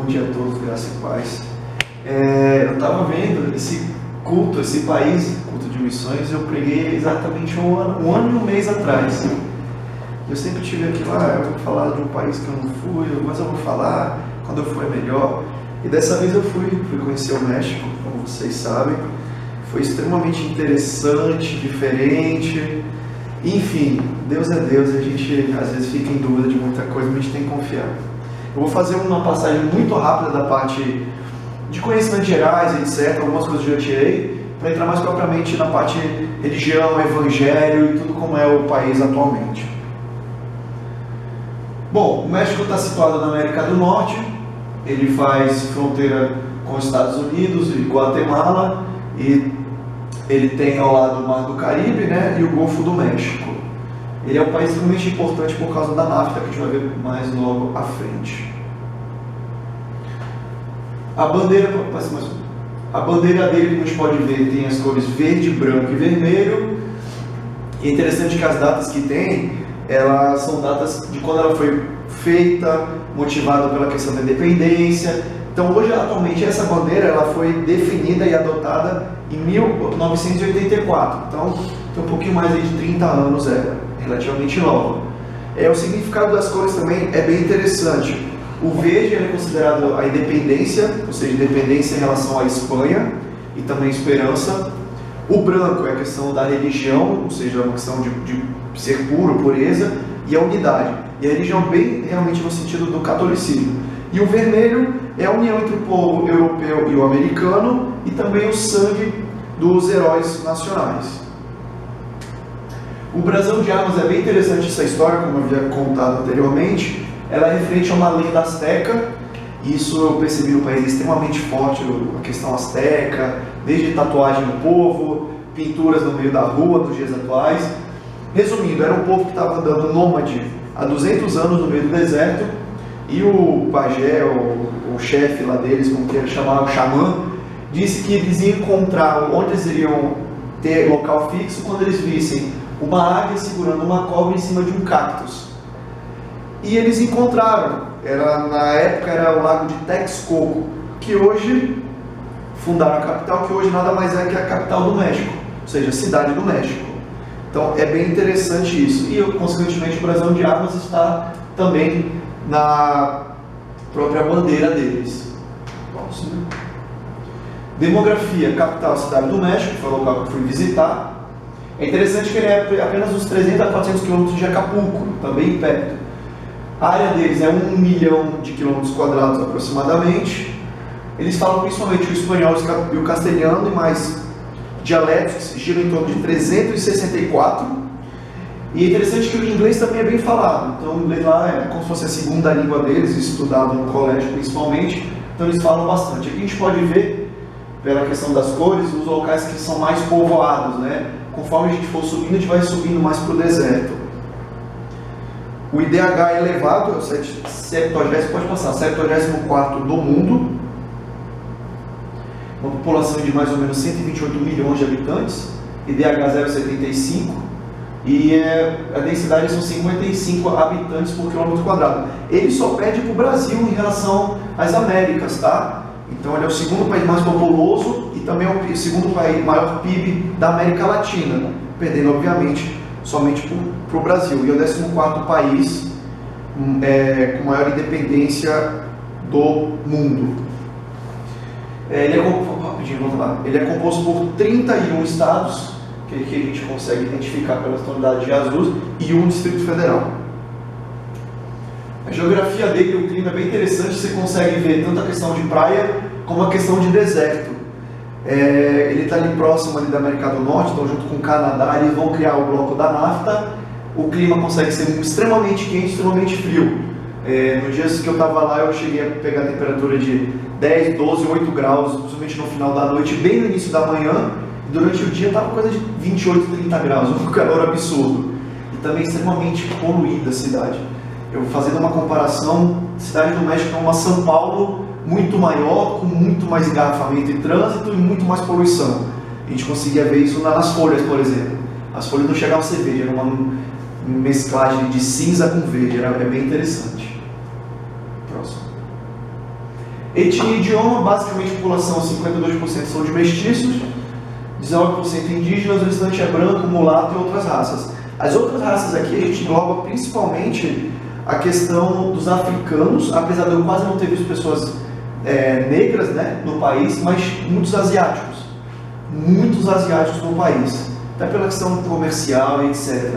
dia a todos, graça e paz. Eu estava vendo esse culto, esse país, culto de missões, eu preguei exatamente um ano e um mês atrás. Eu sempre tive aquilo, eu vou falar de um país que eu não fui, mas eu vou falar, quando eu for é melhor. E dessa vez eu fui conhecer o México, como vocês sabem. Foi extremamente interessante, diferente. Enfim, Deus é Deus, a gente às vezes fica em dúvida de muita coisa, mas a gente tem que confiar. Eu vou fazer uma passagem muito rápida da parte de conhecimentos gerais, etc. Algumas coisas eu já tirei, para entrar mais propriamente na parte religião, evangelho e tudo como é o país atualmente. Bom, o México está situado na América do Norte, ele faz fronteira com os Estados Unidos e Guatemala, e ele tem ao lado o Mar do Caribe, né, e o Golfo do México. Ele é um país extremamente importante por causa da NAFTA, que a gente vai ver mais logo à frente. A bandeira dele, como a gente pode ver, tem as cores verde, branco e vermelho. E é interessante que as datas que tem, elas são datas de quando ela foi feita, motivada pela questão da independência. Então hoje, atualmente, essa bandeira ela foi definida e adotada em 1984. Então tem um pouquinho mais de 30 anos, é relativamente nova. O significado das cores também é bem interessante. O verde é considerado a independência, ou seja, independência em relação à Espanha e também esperança. O branco é a questão da religião, ou seja, uma questão de ser puro, pureza, e a unidade. E a religião bem realmente no sentido do catolicismo. E o vermelho é a união entre o povo europeu e o americano, e também o sangue dos heróis nacionais. O brasão de armas é bem interessante essa história, como eu havia contado anteriormente. Ela é referente a uma lenda asteca. Isso eu percebi no país extremamente forte, a questão asteca, desde tatuagem no povo, pinturas no meio da rua nos dias atuais. Resumindo, era um povo que estava andando nômade há 200 anos no meio do deserto, e o pajé, o chefe lá deles, como que ele chamava, o xamã, disse que eles iam encontrar onde eles iriam ter local fixo quando eles vissem uma águia segurando uma cobra em cima de um cactus. E eles encontraram, na época era o lago de Texcoco, que hoje fundaram a capital, que hoje nada mais é que a capital do México, ou seja, a cidade do México. Então é bem interessante isso. E consequentemente o brasão de armas está também na própria bandeira deles. Próximo. Demografia, capital, cidade do México, que foi o local que eu fui visitar. É interessante que ele é apenas uns 300 a 400 quilômetros de Acapulco, também perto. A área deles é 1 milhão de quilômetros quadrados aproximadamente. Eles falam principalmente o espanhol e o castelhano, e mais dialetos que giram em torno de 364. E é interessante que o inglês também é bem falado. Então o inglês lá é como se fosse a segunda língua deles, estudado no colégio principalmente. Então eles falam bastante. Aqui a gente pode ver, pela questão das cores, os locais que são mais povoados, né? Conforme a gente for subindo, a gente vai subindo mais para o deserto. O IDH é elevado, é o 74º do mundo. Uma população de mais ou menos 128 milhões de habitantes. IDH 0,75. E a densidade são 55 habitantes por quilômetro quadrado. Ele só perde para o Brasil em relação às Américas, tá? Então ele é o segundo país mais populoso e também é o segundo país maior PIB da América Latina, perdendo obviamente somente para o Brasil. E é o 14º país com maior independência do mundo. Ele é composto por 31 estados, que a gente consegue identificar pelas tonalidades de azul, e um Distrito Federal. A geografia dele, o clima é bem interessante, você consegue ver tanto a questão de praia como a questão de deserto. Ele está ali próximo ali da América do Norte, então junto com o Canadá, eles vão criar o bloco da NAFTA. O clima consegue ser extremamente quente, extremamente frio. No dia que eu estava lá, eu cheguei a pegar a temperatura de 10, 12, 8 graus, principalmente no final da noite, bem no início da manhã. E durante o dia estava coisa de 28, 30 graus, um calor absurdo. E também extremamente poluída a cidade. Eu fazendo uma comparação, a cidade do México é uma São Paulo muito maior, com muito mais engarrafamento e trânsito e muito mais poluição. A gente conseguia ver isso nas folhas, por exemplo. As folhas não chegavam a ser verde, era uma mesclagem de cinza com verde, é bem interessante. Próximo. Etnia e idioma, basicamente a população, 52% são de mestiços, 19% indígenas, o restante é branco, mulato e outras raças. As outras raças aqui a gente engloba principalmente a questão dos africanos, apesar de eu quase não ter visto pessoas negras, né, no país, mas muitos asiáticos no país, até pela questão comercial e etc.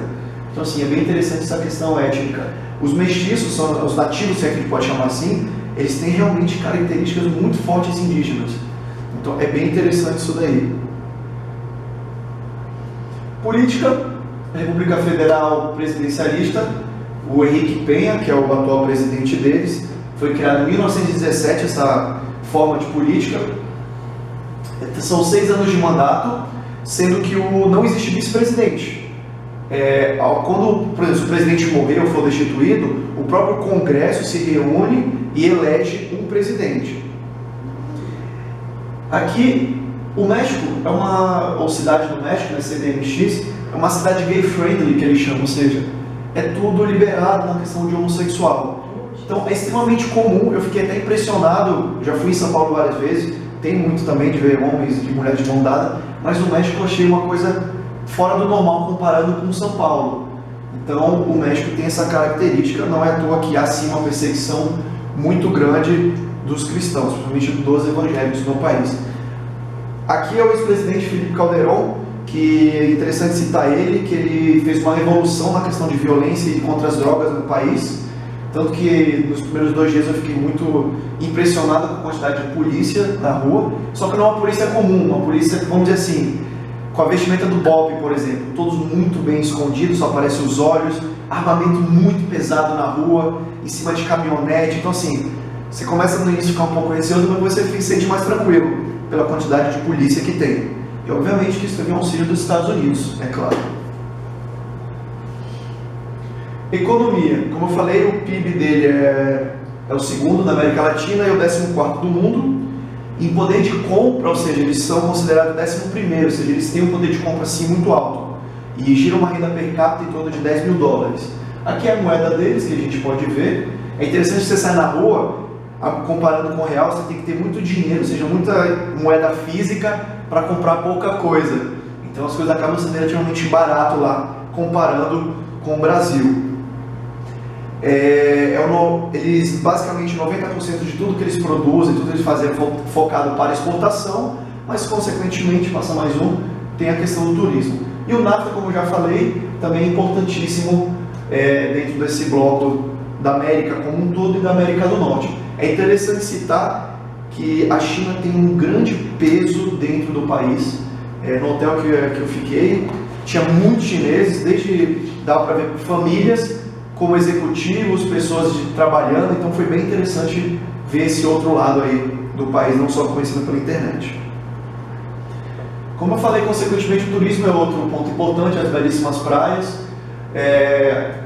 Então assim, é bem interessante essa questão étnica. Os mestiços, são os nativos, se é que a gente pode chamar assim, eles têm realmente características muito fortes indígenas. Então é bem interessante isso daí. Política, República Federal Presidencialista, o Henrique Penha, que é o atual presidente deles, foi criado em 1917 essa forma de política. São 6 anos de mandato, sendo que não existe vice-presidente. Quando, por exemplo, o presidente morreu ou for destituído, o próprio Congresso se reúne e elege um presidente. Aqui, o México é ou cidade do México, né, CDMX, é uma cidade gay-friendly, que eles chamam, ou seja, é tudo liberado na questão de homossexual. Então é extremamente comum, eu fiquei até impressionado, já fui em São Paulo várias vezes, tem muito também de ver homens e mulheres de mão dada, mas no México eu achei uma coisa fora do normal comparando com São Paulo. Então o México tem essa característica, não é à toa que há sim uma perseguição muito grande dos cristãos, principalmente dos evangélicos no país. Aqui é o ex-presidente Felipe Calderón, que é interessante citar ele, que ele fez uma revolução na questão de violência e contra as drogas no país, tanto que nos primeiros 2 dias eu fiquei muito impressionado com a quantidade de polícia na rua, só que não é uma polícia comum, uma polícia, vamos dizer assim, com a vestimenta do Bob, por exemplo, todos muito bem escondidos, só aparecem os olhos, armamento muito pesado na rua, em cima de caminhonete. Então assim, você começa no início a ficar um pouco receoso, mas você se sente mais tranquilo pela quantidade de polícia que tem. E obviamente que isso teve um auxílio dos Estados Unidos, é claro. Economia, como eu falei, o PIB dele é o segundo da América Latina e o 14º do mundo. Em poder de compra, ou seja, eles são considerados 11º, ou seja, eles têm um poder de compra assim muito alto. E giram uma renda per capita em torno de $10 mil. Aqui é a moeda deles, que a gente pode ver. É interessante que você sair na rua, comparando com o real, você tem que ter muito dinheiro, ou seja, muita moeda física para comprar pouca coisa. Então as coisas acabam sendo relativamente barato lá, comparando com o Brasil. Eles, basicamente, 90% de tudo que eles produzem, tudo que eles fazem é focado para exportação, mas, consequentemente, passa mais tem a questão do turismo. E o NAFTA, como eu já falei, também é importantíssimo dentro desse bloco da América como um todo e da América do Norte. É interessante citar que a China tem um grande peso dentro do país. No hotel que eu fiquei, tinha muitos chineses, dava para ver famílias, como executivos, pessoas trabalhando, então foi bem interessante ver esse outro lado aí do país, não só conhecido pela internet. Como eu falei, consequentemente, o turismo é outro ponto importante, as belíssimas praias,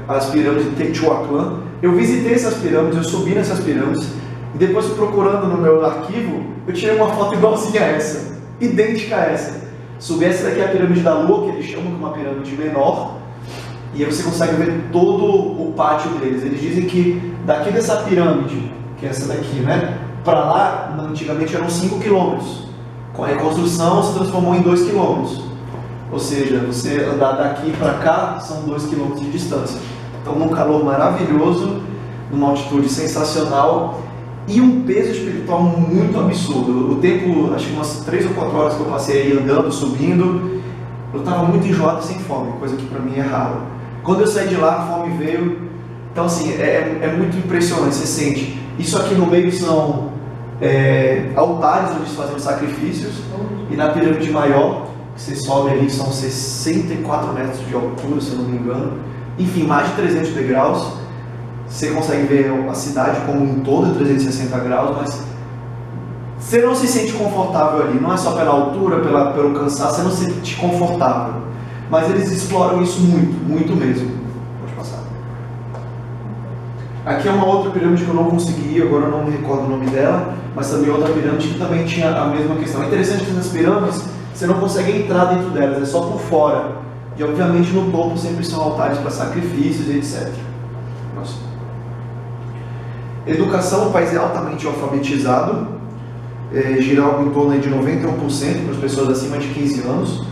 as pirâmides de Teotihuacan. Eu visitei essas pirâmides, eu subi nessas pirâmides, e depois procurando no meu arquivo, eu tirei uma foto igualzinha a essa, idêntica a essa. Subi essa daqui, a pirâmide da Lua, que eles chamam de uma pirâmide menor, e aí você consegue ver todo o pátio deles. Eles dizem que daqui dessa pirâmide, que é essa daqui, né, para lá, antigamente eram 5 quilômetros. Com a reconstrução se transformou em 2 quilômetros. Ou seja, você andar daqui para cá são 2 quilômetros de distância. Então, num calor maravilhoso, numa altitude sensacional e um peso espiritual muito absurdo. O tempo, acho que umas 3 ou 4 horas que eu passei aí andando, subindo, eu estava muito enjoado e sem fome, coisa que para mim é raro. Quando eu saí de lá, a fome veio. Então, assim, é muito impressionante, você sente. Isso aqui no meio são altares onde eles fazem os sacrifícios, e na pirâmide maior, que você sobe ali, são 64 metros de altura, se eu não me engano. Enfim, mais de 300 degraus. Você consegue ver a cidade como um todo, 360 graus, mas você não se sente confortável ali. Não é só pela altura, pelo cansaço, você não se sente confortável. Mas eles exploram isso muito, muito mesmo. Pode passar. Aqui é uma outra pirâmide que eu não consegui, agora eu não me recordo o nome dela, mas também outra pirâmide que também tinha a mesma questão. É interessante que nas pirâmides você não consegue entrar dentro delas, é só por fora. E obviamente no topo sempre são altares para sacrifícios e etc. Nossa. Educação, o país é altamente alfabetizado, gira algo em torno aí de 91% para as pessoas acima de 15 anos.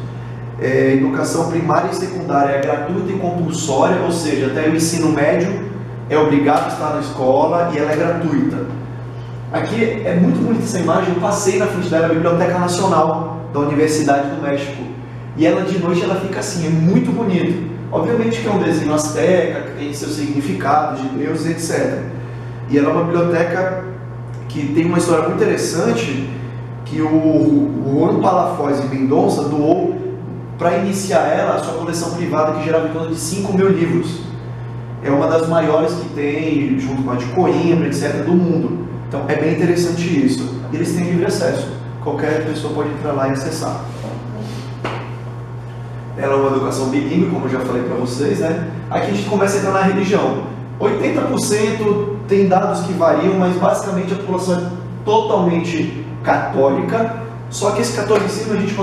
Educação primária e secundária é gratuita e compulsória, ou seja, até o ensino médio é obrigado a estar na escola e ela é gratuita. Aqui é muito bonita essa imagem, eu passei na frente dela, a Biblioteca Nacional da Universidade do México, e ela de noite ela fica assim, é muito bonito. Obviamente que é um desenho azteca, que tem seus significados de deuses, etc. E ela é uma biblioteca que tem uma história muito interessante, que o Juan Palafox e Mendonça doou para iniciar ela a sua coleção privada, que gerava em torno de 5.000 livros. É uma das maiores que tem, junto com a de Coimbra, etc., do mundo. Então é bem interessante isso. E eles têm livre acesso. Qualquer pessoa pode entrar lá e acessar. Ela é uma educação bilíngue, como eu já falei para vocês, né? Aqui a gente começa a entrar na religião. 80% tem dados que variam, mas basicamente a população é totalmente católica. Só que esse catolicismo a gente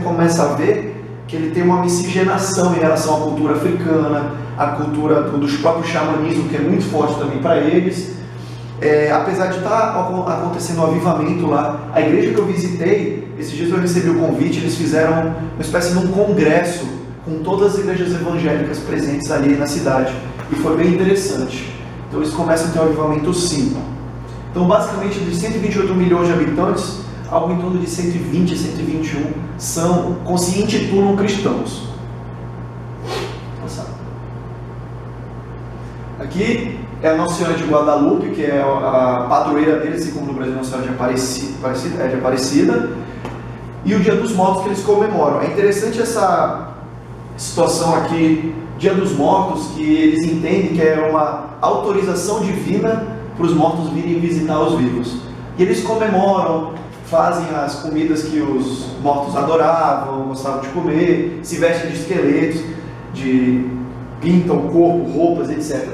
começa a ver que ele tem uma miscigenação em relação à cultura africana, à cultura do próprio xamanismo, que é muito forte também para eles. Apesar de estar acontecendo um avivamento lá, a igreja que eu visitei, esses dias eu recebi o convite, eles fizeram uma espécie de um congresso com todas as igrejas evangélicas presentes ali na cidade, e foi bem interessante. Então eles começam a ter um avivamento sim. Então basicamente de 128 milhões de habitantes, algo em torno de 120, 121 se intitulam cristãos. Aqui é a Nossa Senhora de Guadalupe, que é a padroeira deles, assim como no Brasil Nossa Senhora de Aparecida, e o Dia dos Mortos que eles comemoram. É interessante essa situação aqui, Dia dos Mortos, que eles entendem que é uma autorização divina para os mortos virem visitar os vivos. E eles comemoram, fazem as comidas que os mortos adoravam, gostavam de comer, se vestem de esqueletos, pintam o corpo, roupas, etc.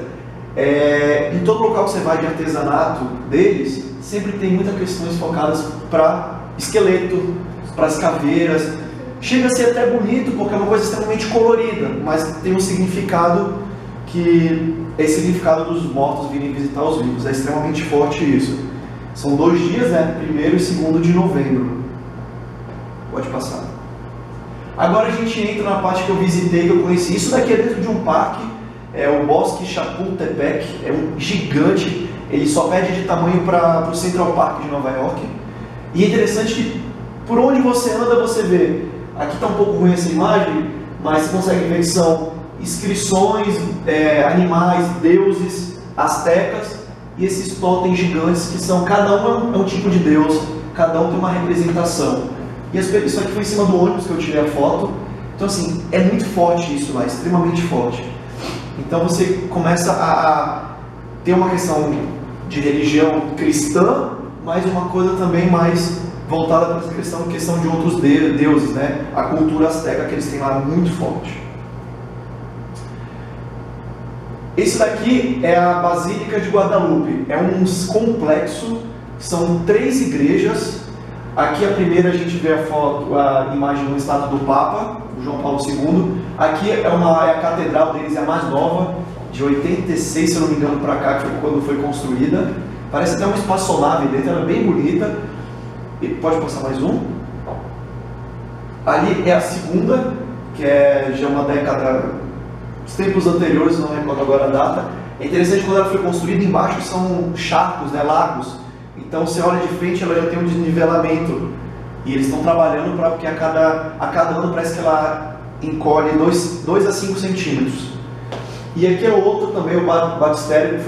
Em todo local que você vai de artesanato deles, sempre tem muitas questões focadas para esqueleto, para as caveiras. Chega a ser até bonito, porque é uma coisa extremamente colorida, mas tem um significado que é esse significado dos mortos virem visitar os vivos. É extremamente forte isso. São 2 dias, né? 1º e 2º de novembro. Pode passar. Agora a gente entra na parte que eu visitei, que eu conheci. Isso daqui é dentro de um parque, é o Bosque Chapultepec, é um gigante. Ele só perde de tamanho para o Central Park de Nova York. E é interessante que por onde você anda, você vê. Aqui está um pouco ruim essa imagem, mas você consegue ver que são inscrições, animais, deuses, astecas, e esses totens gigantes que são, cada um é um tipo de deus, cada um tem uma representação. E isso aqui foi em cima do ônibus que eu tirei a foto. Então assim, é muito forte isso lá, extremamente forte. Então você começa a ter uma questão de religião cristã, mas uma coisa também mais voltada para essa questão de outros deuses, né? A cultura asteca que eles têm lá muito forte. Esse daqui é a Basílica de Guadalupe. É um complexo, são 3 igrejas. Aqui a primeira a gente vê a imagem do estátua do Papa, o João Paulo II. Aqui é a catedral deles, é a mais nova, de 86, se eu não me engano, para cá, que foi quando foi construída. Parece até uma espaçonave dentro, ela é bem bonita. E pode passar mais um. Ali é a segunda, que é já uma década, os tempos anteriores, não recordo agora a data. É interessante, quando ela foi construída, embaixo são charcos, né, lagos. Então você olha de frente, ela já tem um desnivelamento. E eles estão trabalhando porque a cada ano parece que ela encolhe 2 a 5 centímetros. E aqui é outro também, o batistério,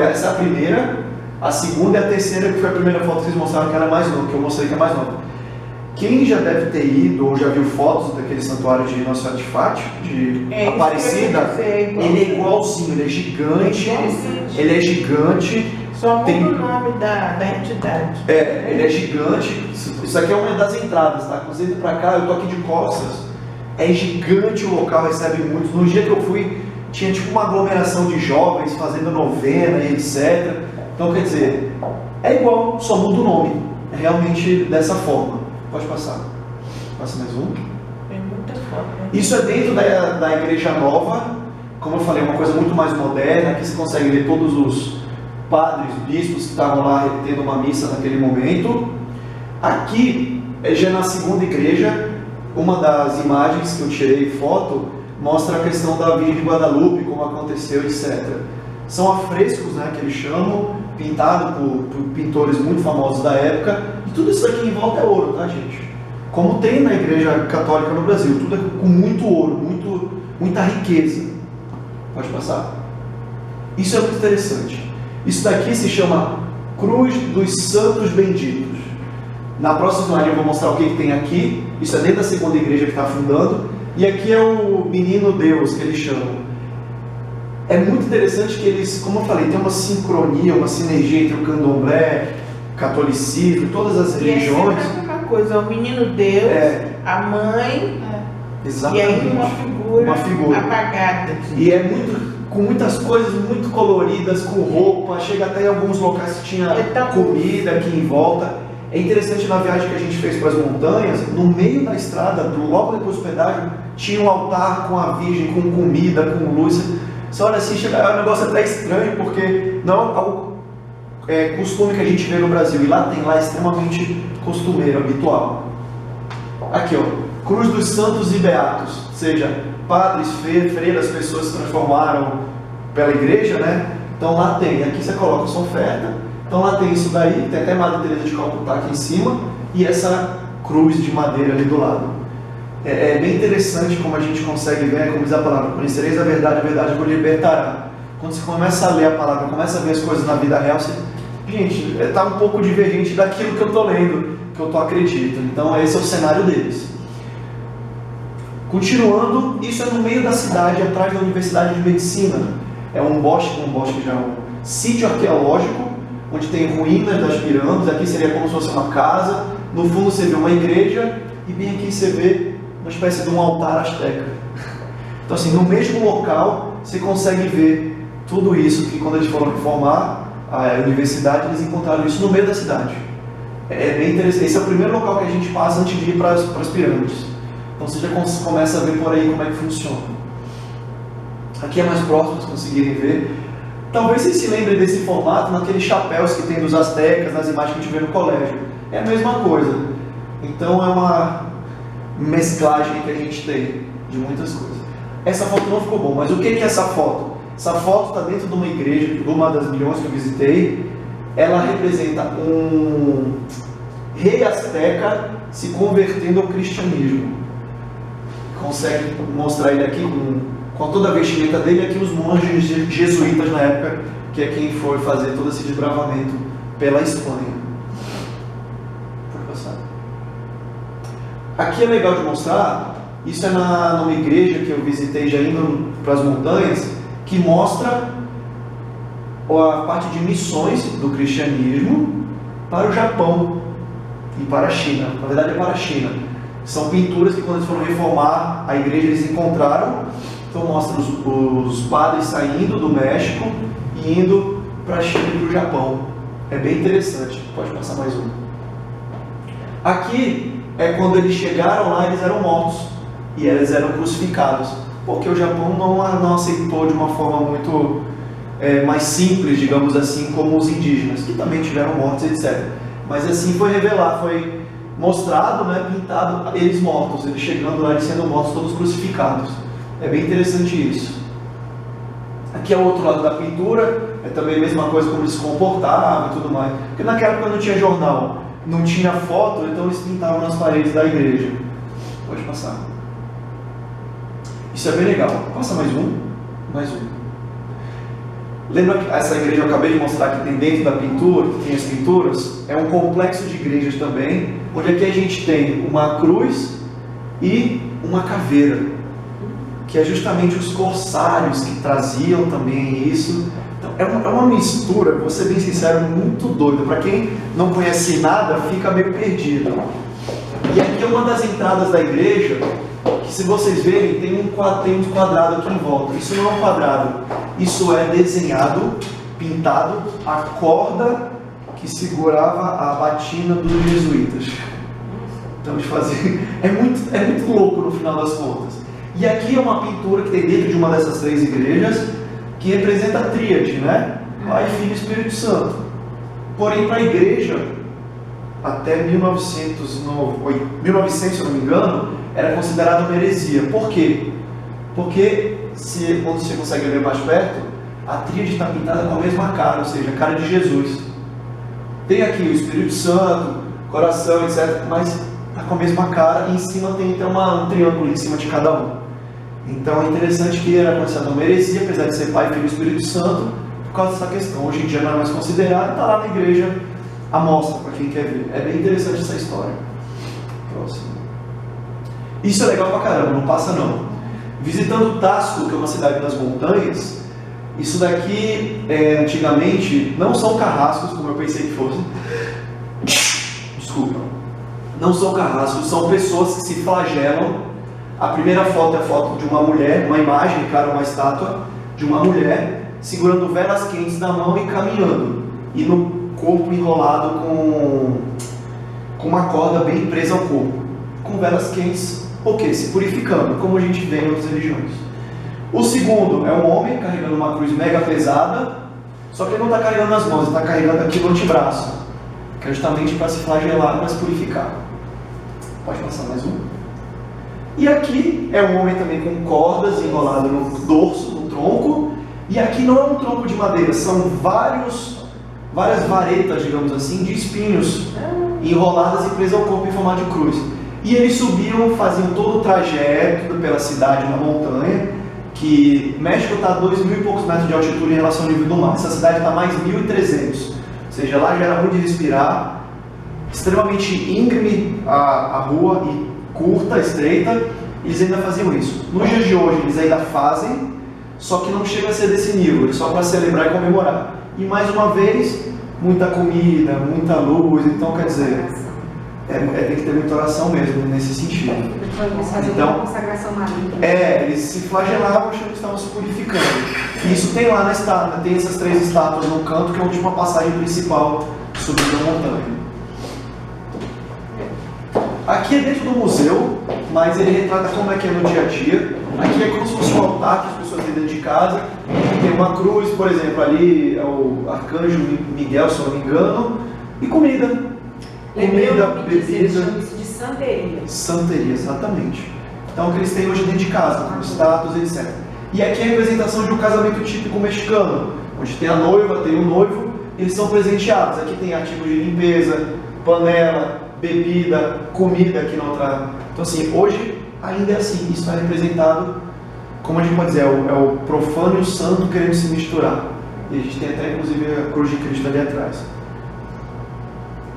essa é a primeira. A segunda e a terceira, que foi a primeira foto que vocês mostraram, que era mais nova, que eu mostrei que é mais nova. Quem já deve ter ido ou já viu fotos daquele santuário de Nossa Senhora de Fátima, de Aparecida, ele é igualzinho, ele é gigante. Ele é gigante. Só muda o nome da entidade. Ele é gigante. Isso aqui é uma das entradas, tá? Quando você entra pra cá, eu tô aqui de costas. É gigante o local, recebe muitos. No dia que eu fui, tinha tipo uma aglomeração de jovens fazendo novena e etc. Então, quer dizer, é igual, só muda o nome. É realmente dessa forma. Pode passar. Passa mais um. Tem muita foto. Isso é dentro da Igreja Nova. Como eu falei, é uma coisa muito mais moderna. Aqui você consegue ver todos padres, bispos que estavam lá tendo uma missa naquele momento. Aqui, já na segunda igreja, uma das imagens que eu tirei foto mostra a questão da Virgem de Guadalupe, como aconteceu, etc. São afrescos, né, que eles chamam, pintado por pintores muito famosos da época, e tudo isso aqui em volta é ouro, tá, gente? Como tem na igreja católica no Brasil, tudo é com muito ouro, muita riqueza. Pode passar? Isso é muito interessante. Isso daqui se chama Cruz dos Santos Benditos. Na próxima slide eu vou mostrar o que tem aqui. Isso é dentro da segunda igreja que está fundando. E aqui é o Menino Deus, que eles chamam. É muito interessante que eles, como eu falei, tem uma sincronia, uma sinergia entre o candomblé, catolicismo, todas as religiões. E é sempre a mesma coisa, o Menino Deus, a mãe, exatamente. E aí uma figura apagada. E é com muitas coisas muito coloridas, com roupa, chega até em alguns locais que tinha comida aqui em volta. É interessante, na viagem que a gente fez para as montanhas, no meio da estrada, logo depois do pedágio, tinha um altar com a Virgem, com comida, com luz. Você olha assim, é um negócio até estranho, porque não é costume que a gente vê no Brasil, e lá é extremamente costumeiro, habitual. Aqui, ó, Cruz dos Santos e Beatos, ou seja, padres, freiras, pessoas que se transformaram pela igreja, né? Então lá tem, aqui você coloca a sua oferta, então lá tem isso daí, tem até Madre Teresa de Calcutá aqui em cima, e essa cruz de madeira ali do lado. É bem interessante como a gente consegue ver, como diz a palavra, conhecereis a verdade vos libertará. Quando você começa a ler a palavra, começa a ver as coisas na vida real, gente, está um pouco divergente daquilo que eu estou lendo, que eu estou acreditando. Então esse é o cenário deles. Continuando, isso é no meio da cidade, atrás da Universidade de Medicina. É um bosque já, um sítio arqueológico, onde tem ruínas das pirâmides. Aqui seria como se fosse uma casa. No fundo você vê uma igreja, e bem aqui você vê uma espécie de um altar asteca. Então assim, no mesmo local, você consegue ver tudo isso, que quando eles foram reformar a universidade, eles encontraram isso no meio da cidade. É bem interessante. Esse é o primeiro local que a gente passa antes de ir para as pirâmides. Então você já começa a ver por aí como é que funciona. Aqui é mais próximo, se conseguirem ver. Talvez vocês se lembrem desse formato naqueles chapéus que tem dos astecas, nas imagens que a gente vê no colégio. É a mesma coisa. Então é uma mesclagem que a gente tem de muitas coisas. Essa foto não ficou boa, mas o que é essa foto? Essa foto está dentro de uma igreja, de uma das milhões que eu visitei. Ela representa um rei asteca se convertendo ao cristianismo. Consegue mostrar ele aqui com toda a vestimenta dele, aqui os monges jesuítas na época, que é quem foi fazer todo esse desbravamento pela Espanha. Pode passar. Aqui é legal de mostrar, isso é numa igreja que eu visitei já indo para as montanhas, que mostra a parte de missões do cristianismo para o Japão e para a China. Na verdade é para a China. São pinturas que quando eles foram reformar a igreja eles encontraram. Então mostra os padres saindo do México e indo para a China e para o Japão. É bem interessante. Pode passar mais um. Aqui é quando eles chegaram lá, eles eram mortos e eles eram crucificados, porque o Japão não aceitou de uma forma muito mais simples, digamos assim, como os indígenas, que também tiveram mortos, etc. Mas assim foi revelado, foi mostrado, né, pintado, eles mortos, eles chegando lá e sendo mortos, todos crucificados. É bem interessante isso. Aqui é o outro lado da pintura, é também a mesma coisa, como eles se comportavam e tudo mais. Porque naquela época não tinha jornal, não tinha foto, então eles pintavam nas paredes da igreja. Pode passar. Isso é bem legal. Passa mais um. Mais um. Lembra que essa igreja eu acabei de mostrar que tem dentro da pintura, que tem as pinturas? É um complexo de igrejas também, onde aqui a gente tem uma cruz e uma caveira, que é justamente os corsários que traziam também isso. Então, é uma mistura, vou ser bem sincero, muito doida. Para quem não conhece nada, fica meio perdido. E aqui é uma das entradas da igreja, que se vocês verem, tem um quadrado aqui em volta. Isso não é um quadrado, isso é desenhado, pintado, a corda que segurava a batina dos jesuítas. Então eles faziam... É muito louco no final das contas. E aqui é uma pintura que tem dentro de uma dessas três igrejas, que representa a tríade, né? Pai, Filho e Espírito Santo. Porém, para a igreja, até 1900, se eu não me engano, era considerada uma heresia. Por quê? Porque, quando você consegue ver mais perto, a tríade está pintada com a mesma cara, ou seja, a cara de Jesus. Tem aqui o Espírito Santo, coração, etc., mas está com a mesma cara, e em cima tem então um triângulo em cima de cada um. Então é interessante que era considerada uma heresia, apesar de ser Pai, Filho e Espírito Santo, por causa dessa questão. Hoje em dia não é mais considerado, está lá na igreja à mostra para quem quer ver. É bem interessante essa história. Próximo. Isso é legal pra caramba, não passa não. Visitando Tácito, que é uma cidade das montanhas, isso daqui, antigamente, não são carrascos, como eu pensei que fosse. Desculpa. Não são carrascos, são pessoas que se flagelam. A primeira foto é a foto de uma mulher, uma imagem, claro, uma estátua de uma mulher segurando velas quentes na mão e caminhando. E no corpo enrolado com uma corda bem presa ao corpo. Com velas quentes, o quê? Se purificando, como a gente vê em outras religiões. O segundo é um homem carregando uma cruz mega pesada, só que ele não está carregando nas mãos, ele está carregando aqui no antebraço, que é justamente para se flagelar, para se purificar. Pode passar mais um. E aqui é um homem também com cordas enrolado no dorso, no tronco, e aqui não é um tronco de madeira, são várias varetas, digamos assim, de espinhos enroladas e presas ao corpo em formato de cruz. E eles subiam, faziam todo o trajeto pela cidade, na montanha, que México está a 2.000 e poucos metros de altitude em relação ao nível do mar. Essa cidade está a mais 1.300, ou seja, lá já era ruim de respirar, extremamente íngreme a rua e curta, estreita. Eles ainda faziam isso. Nos dias de hoje eles ainda fazem, só que não chega a ser desse nível, só para celebrar e comemorar. E mais uma vez, muita comida, muita luz, então quer dizer, tem que ter muita oração mesmo nesse sentido. Então, eles se flagelavam achando que estavam se purificando. E isso tem lá na estátua, tem essas 3 estátuas no canto, que é a última passagem principal subindo a montanha. Aqui é dentro do museu, mas ele retrata como é que é no dia a dia. Aqui é como se fosse um altar que as pessoas têm dentro de casa. Tem uma cruz, por exemplo, ali é o arcanjo Miguel, se eu não me engano, e comida. Comida, bebida. Chama isso de santeria. Santeria, exatamente. Então o que eles têm hoje dentro de casa, com status, etc. E aqui é a representação de um casamento típico mexicano, onde tem a noiva, tem o noivo, e eles são presenteados. Aqui tem artigos de limpeza, panela, bebida, comida aqui na outra. Então assim, hoje ainda é assim, isso está representado, como a gente pode dizer, é o profano e o santo querendo se misturar. E a gente tem até inclusive a cruz de Cristo ali atrás.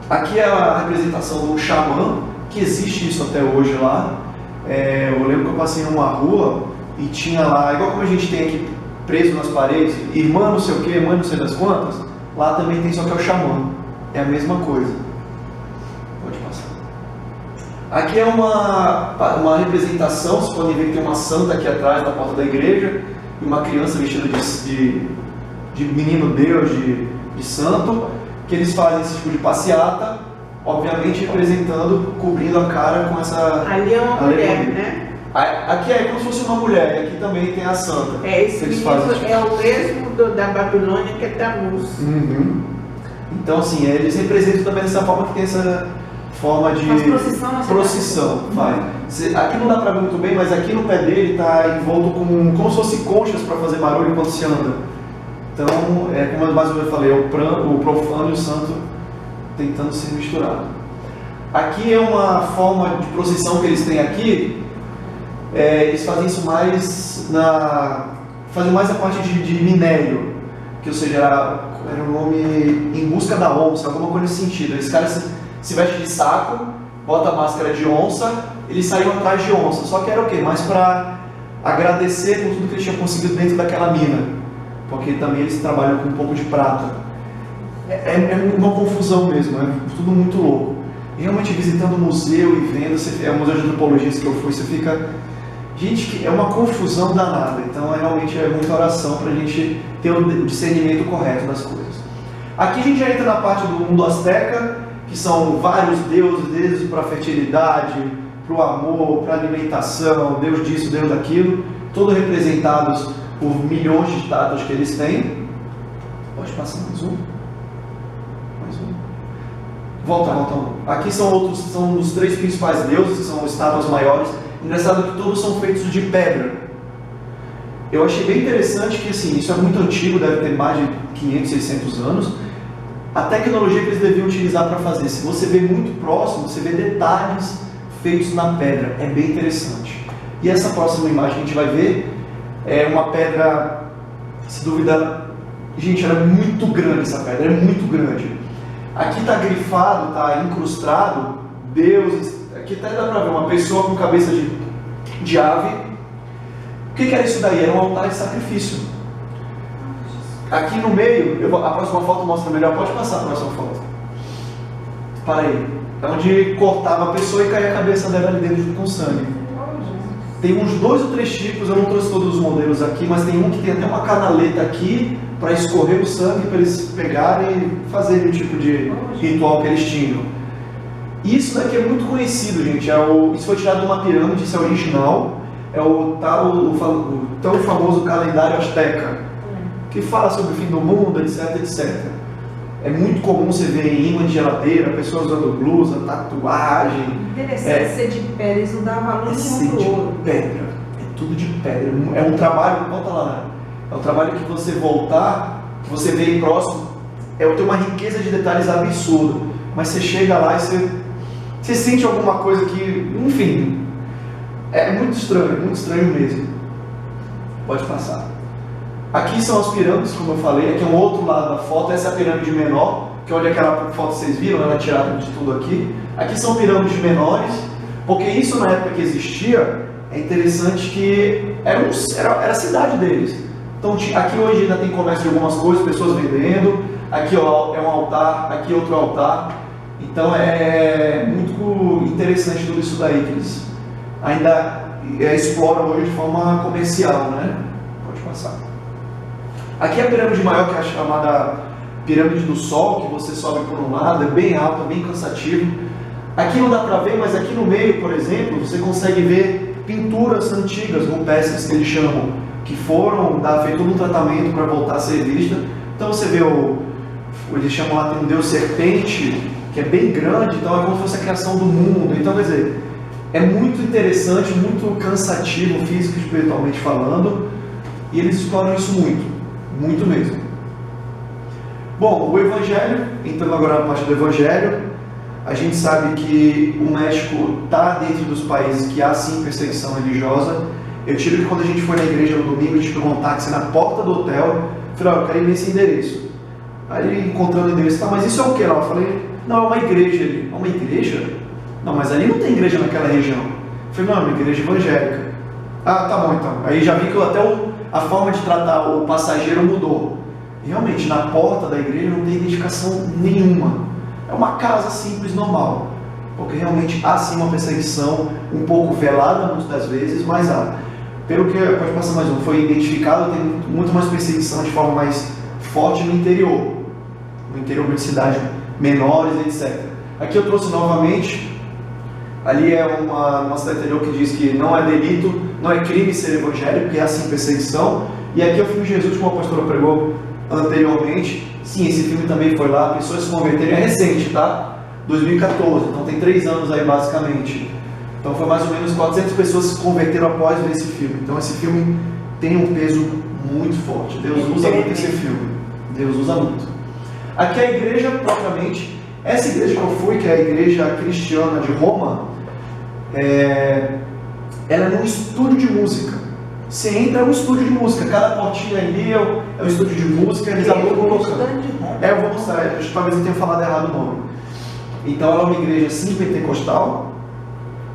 Aqui é a representação do xamã, que existe isso até hoje lá. Eu lembro que eu passei numa rua e tinha lá, igual como a gente tem aqui preso nas paredes, irmã não sei o que, mãe não sei das quantas, lá também tem, só que é o xamã. É a mesma coisa. Pode passar. Aqui é uma representação, vocês podem ver que tem uma santa aqui atrás na porta da igreja, e uma criança vestida de menino Deus, de santo, que eles fazem esse tipo de passeata, obviamente representando, cobrindo a cara com essa... Ali é uma mulher, né? Aqui é como se fosse uma mulher, e aqui também tem a santa. Esse livro é o mesmo da Babilônia, que é Tammuz. Uhum. Então assim, eles representam também dessa forma, que tem essa forma de procissão. Aqui não dá para ver muito bem, mas aqui no pé dele está envolto como se fosse conchas para fazer barulho enquanto se anda. Então, como mais ou menos eu falei, o profano e o santo tentando se misturar. Aqui é uma forma de procissão que eles têm aqui. Eles fazem isso fazem mais a parte de minério, que ou seja, era um nome em busca da onça, alguma coisa nesse sentido. Esses caras se vestem de saco, botam a máscara de onça, eles saíam atrás de onça, só que era o quê? Mais para agradecer por tudo que eles tinham conseguido dentro daquela mina, porque também eles trabalham com um pouco de prata. É uma confusão mesmo, é tudo muito louco. E realmente visitando o museu e vendo, o museu de antropologia que eu fui, você fica... Gente, é uma confusão danada, então realmente é muita oração para a gente ter o discernimento correto das coisas. Aqui a gente já entra na parte do mundo azteca, que são vários deuses, desde para a fertilidade, para o amor, para a alimentação, Deus disso, Deus daquilo, todos representados por milhões de estátuas que eles têm. Pode passar mais um. Mais um. Volta. Aqui são os 3 principais deuses, que são estátuas maiores. Engraçado que todos são feitos de pedra. Eu achei bem interessante que, assim, isso é muito antigo, deve ter mais de 500, 600 anos. A tecnologia que eles deviam utilizar para fazer, se você vê muito próximo, você vê detalhes feitos na pedra. É bem interessante. E essa próxima imagem que a gente vai ver é uma pedra, se duvida, gente, ela é muito grande, essa pedra, é muito grande. Aqui está grifado, está incrustado, deuses, aqui até dá para ver uma pessoa com cabeça de ave. O que era isso daí? Era um altar de sacrifício. Aqui no meio, a próxima foto mostra melhor, pode passar a próxima foto. Para aí. É onde cortava a pessoa e caía a cabeça dela ali dentro junto com sangue. Tem uns 2 ou 3 tipos, eu não trouxe todos os modelos aqui, mas tem um que tem até uma canaleta aqui para escorrer o sangue, para eles pegarem e fazerem o tipo de ritual que eles tinham. Isso daqui é muito conhecido, gente. Isso foi tirado de uma pirâmide, isso é original. É o tão famoso calendário azteca, que fala sobre o fim do mundo, etc, etc. É muito comum você ver em imã de geladeira, pessoas usando blusa, tatuagem. Interessante ser de pedra, eles não dão valor nenhum pro ouro. Pedra, é tudo de pedra. É um trabalho, volta lá, é um trabalho que você voltar, que você vê aí próximo, tem uma riqueza de detalhes absurda. Mas você chega lá e você sente alguma coisa que, enfim, é muito estranho mesmo. Pode passar. Aqui são as pirâmides, como eu falei, aqui é um outro lado da foto, essa é a pirâmide menor, que é onde aquela foto vocês viram, ela é tirada de tudo aqui. Aqui são pirâmides menores, porque isso na época que existia, é interessante que era a cidade deles. Então aqui hoje ainda tem comércio de algumas coisas, pessoas vendendo, aqui ó, é um altar, aqui outro altar. Então é muito interessante tudo isso daí, que eles ainda exploram hoje de forma comercial, né? Pode passar. Aqui é a pirâmide maior, que é a chamada pirâmide do Sol, que você sobe por um lado, é bem alta, bem cansativo. Aqui não dá para ver, mas aqui no meio, por exemplo, você consegue ver pinturas antigas, rupestres que eles chamam, que foram feito um tratamento para voltar a ser vista. Então você vê eles chamam lá, tem um deus serpente, que é bem grande, então é como se fosse a criação do mundo. Então, quer dizer, é muito interessante, muito cansativo, físico e espiritualmente falando, e eles exploram isso muito mesmo. Bom, o Evangelho, entrando agora na parte do Evangelho, a gente sabe que o México está dentro dos países que há sim perseguição religiosa. Eu tive que quando a gente foi na igreja no domingo, a gente pegou um táxi na porta do hotel, falei, eu quero ir nesse endereço. Aí encontrando o endereço, mas isso é o que lá? Eu falei, não, é uma igreja ali. É uma igreja? Não, mas ali não tem igreja naquela região. Eu falei, não, é uma igreja evangélica. Ah, tá bom então. Aí já vi que até a forma de tratar o passageiro mudou. Realmente, na porta da igreja não tem identificação nenhuma. É uma casa simples, normal. Porque realmente há sim uma perseguição, um pouco velada muitas das vezes, mas há. Pelo que, pode passar mais um, foi identificado, tem muito mais perseguição de forma mais forte no interior de cidades menores, etc. Aqui eu trouxe novamente, ali é uma cidade interior que diz que não é delito, não é crime ser evangélico, porque há sim perseguição. E aqui é o filme Jesus, como a pastora pregou anteriormente. Sim, esse filme também foi lá, pessoas se converteram, é recente, tá? 2014, então tem 3 anos aí basicamente. Então foi mais ou menos 400 pessoas que se converteram após ver esse filme. Então esse filme tem um peso muito forte. Deus usa muito esse filme. Deus usa muito. Aqui é a igreja propriamente. Essa igreja que eu fui, que é a igreja cristiana de Roma, ela é num estúdio de música. Você entra, é um estúdio de música. Cada portinha ali é um estúdio de música. Eles alugam o local. Eu vou mostrar. Talvez eu tenha falado errado o nome. Então ela é uma igreja sim pentecostal.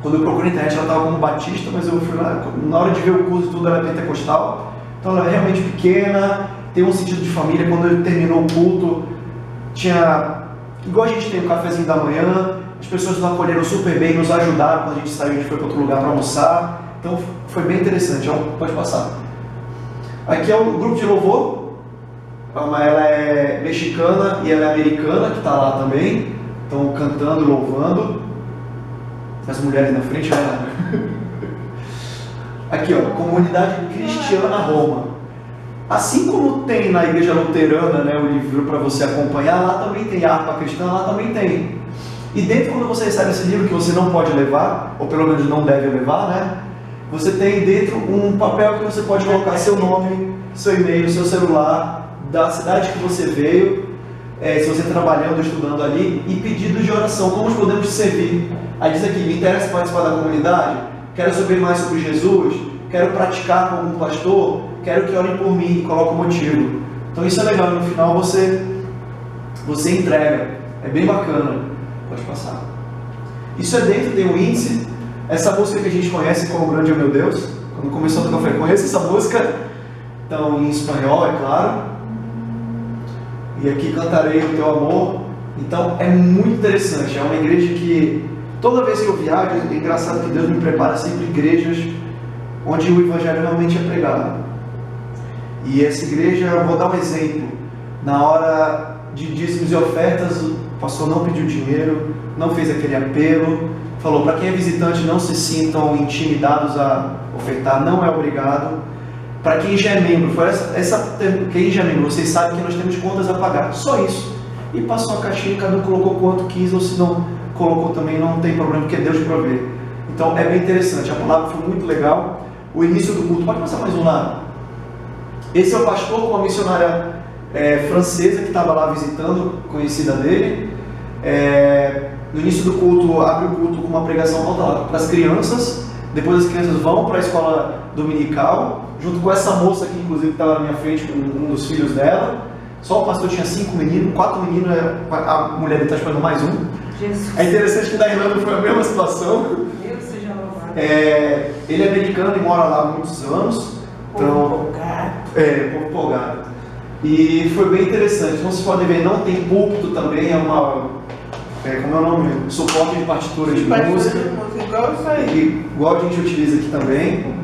Quando eu procurei na internet ela estava como batista, mas eu fui lá, na hora de ver o curso e tudo, ela é pentecostal. Então ela é realmente pequena, tem um sentido de família. Quando terminou o culto, tinha, igual a gente tem o cafezinho da manhã, as pessoas nos acolheram super bem, nos ajudaram quando a gente saiu, a gente foi para outro lugar para almoçar. Então foi bem interessante, pode passar. Aqui é o grupo de louvor, ela é mexicana e ela é americana, que está lá também, estão cantando, louvando. As mulheres na frente, né? Aqui ó, Comunidade Cristiana Roma. Assim como tem na igreja luterana, né, o livro para você acompanhar, lá também tem harpa cristã, lá também tem. E dentro, quando você recebe esse livro que você não pode levar, ou pelo menos não deve levar, né, você tem dentro um papel que você pode colocar seu nome, seu e-mail, seu celular, da cidade que você veio, se você está trabalhando, estudando ali, e pedidos de oração, como podemos te servir. Aí diz aqui, me interessa participar da comunidade, quero saber mais sobre Jesus, quero praticar com algum pastor, quero que orem por mim, coloca o motivo. Então isso é legal, no final você entrega, é bem bacana. Pode passar. Isso é dentro, tem um índice, essa música que a gente conhece como Grande é Meu Deus, quando começou a tocar, eu conheço essa música, então em espanhol, é claro, e aqui cantarei o teu amor. Então é muito interessante, é uma igreja que toda vez que eu viajo, é engraçado que Deus me prepara sempre igrejas onde o evangelho realmente é pregado. E essa igreja, eu vou dar um exemplo, na hora de dízimos e ofertas, o pastor não pediu dinheiro, não fez aquele apelo, falou, para quem é visitante não se sintam intimidados a ofertar, não é obrigado. Para quem já é membro, quem já é membro, vocês sabem que nós temos contas a pagar, só isso. E passou a caixinha, cada um colocou quanto quis, ou se não colocou também, não tem problema, porque Deus provê. Então é bem interessante, a palavra foi muito legal. O início do culto, pode passar mais um lado. Esse é o pastor com a missionária francesa que estava lá visitando, conhecida dele. No início do culto, abre o culto com uma pregação voltada para as crianças. Depois as crianças vão para a escola dominical, junto com essa moça aqui, inclusive, que estava na minha frente, com um dos filhos dela. Só o pastor tinha 5 meninos, 4 meninos, a mulher dele está esperando mais um. Jesus. É interessante que na Irlanda foi a mesma situação. Deus seja louvado. Ele é americano e mora lá há muitos anos. Povo empolgado. E foi bem interessante. Como vocês podem ver, não tem púlpito também, como é o nome? Suporte de partituras de música. Igual isso aí. Igual a gente utiliza aqui também.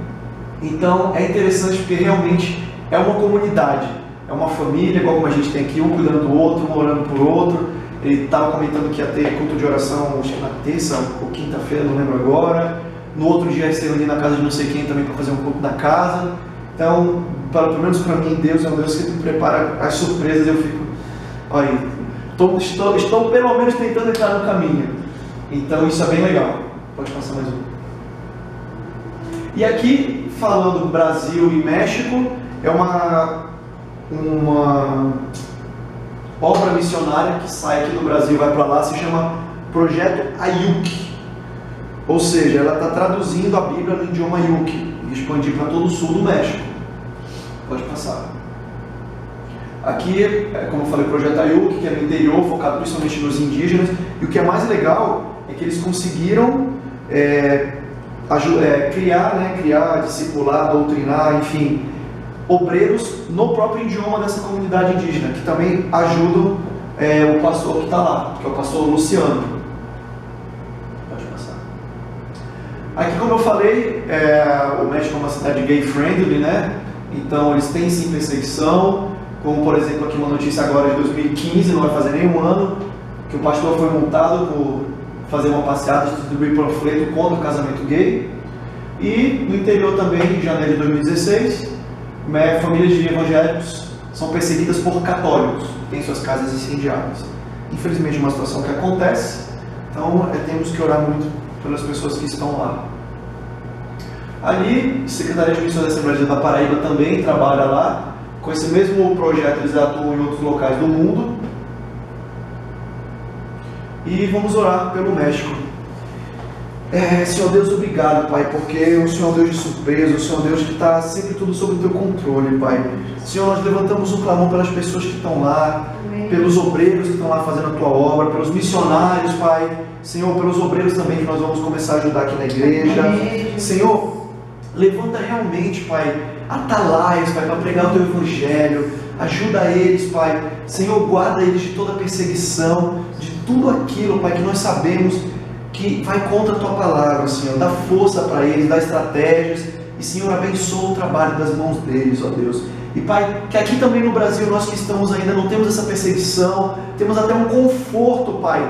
Então é interessante porque realmente é uma comunidade, é uma família, igual como a gente tem aqui, um cuidando do outro, um orando por outro. Ele estava comentando que ia ter culto de oração, acho que na terça ou quinta-feira, não lembro agora. No outro dia ia se reunir na casa de não sei quem também para fazer um culto na casa. Então, pelo menos para mim, Deus é um Deus que prepara as surpresas. Eu fico, olha, estou pelo menos tentando entrar no caminho. Então isso é bem legal. Pode passar mais um. E aqui, falando Brasil e México, é uma obra missionária que sai aqui do Brasil e vai para lá, se chama Projeto Ayuk. Ou seja, ela está traduzindo a Bíblia no idioma Ayuk e expandir para todo o sul do México. Pode passar. Aqui, como eu falei, o Projeto Ayuk, que é no interior, focado principalmente nos indígenas. E o que é mais legal é que eles conseguiram criar, discipular, doutrinar, enfim, obreiros no próprio idioma dessa comunidade indígena, que também ajudam o pastor que está lá, que é o pastor Luciano. Pode passar. Aqui, como eu falei, o México é uma cidade gay-friendly, né? Então eles têm sim perseguição, como por exemplo aqui uma notícia agora de 2015, não vai fazer nenhum ano, que o pastor foi multado por fazer uma passeata, distribuir panfleto contra o casamento gay. E no interior também, em janeiro de 2016, famílias de evangélicos são perseguidas por católicos, têm suas casas incendiadas. Infelizmente é uma situação que acontece, então temos que orar muito pelas pessoas que estão lá. Ali, a Secretaria de Missões da Assembleia da Paraíba também trabalha lá. Com esse mesmo projeto, eles atuam em outros locais do mundo. E vamos orar pelo México. Senhor Deus, obrigado, Pai, porque o Senhor é um Deus de surpresa, o Senhor é um Deus que está sempre tudo sob o Teu controle, Pai. Senhor, nós levantamos um clamor pelas pessoas que estão lá, pelos obreiros que estão lá fazendo a Tua obra, pelos missionários, Pai. Senhor, pelos obreiros também que nós vamos começar a ajudar aqui na igreja. Senhor, levanta realmente, Pai, atalaias, Pai, para pregar o Teu Evangelho. Ajuda eles, Pai. Senhor, guarda eles de toda perseguição, de tudo aquilo, Pai, que nós sabemos que vai contra a Tua palavra, Senhor. Dá força para eles, dá estratégias. E, Senhor, abençoa o trabalho das mãos deles, ó Deus. E, Pai, que aqui também no Brasil, nós que estamos ainda, não temos essa perseguição, temos até um conforto, Pai,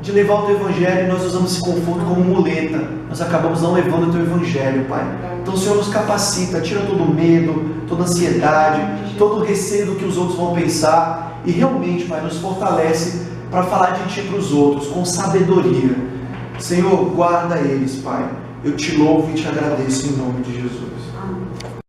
de levar o Teu Evangelho, e nós usamos esse conforto como muleta. Nós acabamos não levando o Teu Evangelho, Pai. Então o Senhor nos capacita, tira todo o medo, toda a ansiedade, todo o receio do que os outros vão pensar e realmente, Pai, nos fortalece para falar de Ti para os outros com sabedoria. Senhor, guarda eles, Pai. Eu te louvo e te agradeço em nome de Jesus. Amém.